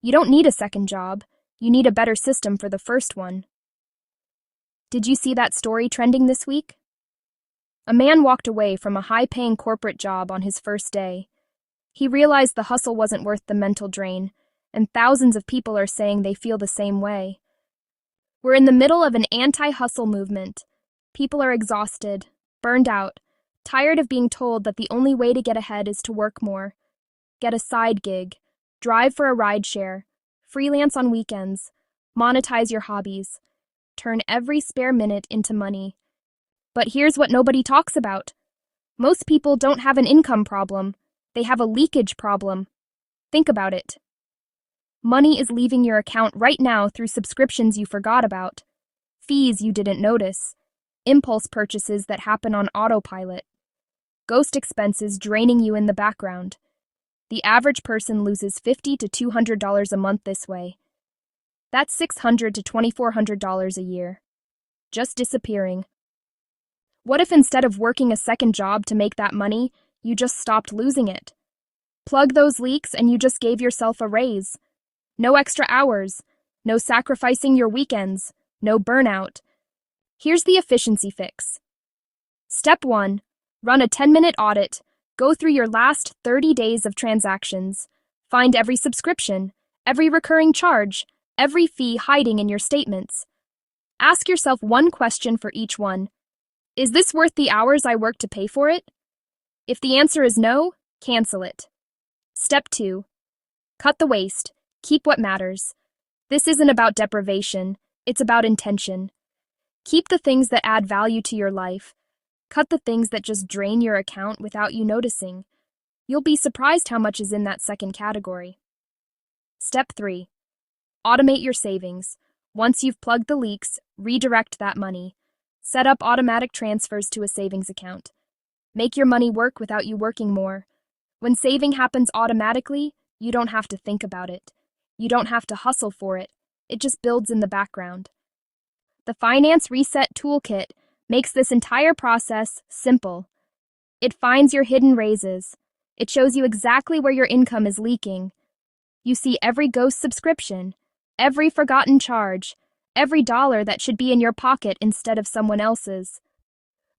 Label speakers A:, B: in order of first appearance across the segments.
A: You don't need a second job. You need a better system for the first one. Did you see that story trending this week? A man walked away from a high-paying corporate job on his first day. He realized the hustle wasn't worth the mental drain, and thousands of people are saying they feel the same way. We're in the middle of an anti-hustle movement. People are exhausted, burned out, tired of being told that the only way to get ahead is to work more. Get a side gig, drive for a rideshare, freelance on weekends, monetize your hobbies, turn every spare minute into money. But here's what nobody talks about. Most people don't have an income problem. They have a leakage problem. Think about it. Money is leaving your account right now through subscriptions you forgot about, fees you didn't notice, impulse purchases that happen on autopilot, ghost expenses draining you in the background. The average person loses $50 to $200 a month this way. That's $600 to $2,400 a year. Just disappearing. What if instead of working a second job to make that money, you just stopped losing it? Plug those leaks and you just gave yourself a raise. No extra hours, no sacrificing your weekends, no burnout. Here's the efficiency fix. Step 1. Run a 10-minute audit. Go through your last 30 days of transactions. Find every subscription, every recurring charge, every fee hiding in your statements. Ask yourself one question for each one. Is this worth the hours I worked to pay for it? If the answer is no, cancel it. Step 2. Cut the waste. Keep what matters. This isn't about deprivation, it's about intention. Keep the things that add value to your life. Cut the things that just drain your account without you noticing. You'll be surprised how much is in that second category. Step 3. Automate your savings. Once you've plugged the leaks, redirect that money. Set up automatic transfers to a savings account. Make your money work without you working more. When saving happens automatically, you don't have to think about it. You don't have to hustle for it. It just builds in the background. The Finance Reset Toolkit makes this entire process simple. It finds your hidden raises. It shows you exactly where your income is leaking. You see every ghost subscription, every forgotten charge, every dollar that should be in your pocket instead of someone else's.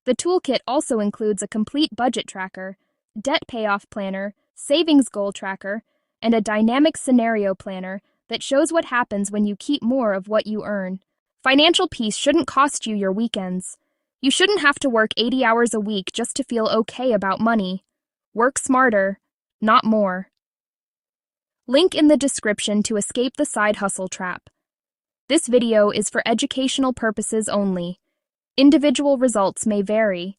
A: The toolkit also includes a complete budget tracker, debt payoff planner, savings goal tracker, and a dynamic scenario planner that shows what happens when you keep more of what you earn. Financial peace shouldn't cost you your weekends. You shouldn't have to work 80 hours a week just to feel okay about money. Work smarter, not more. Link in the description to escape the side hustle trap. This video is for educational purposes only. Individual results may vary.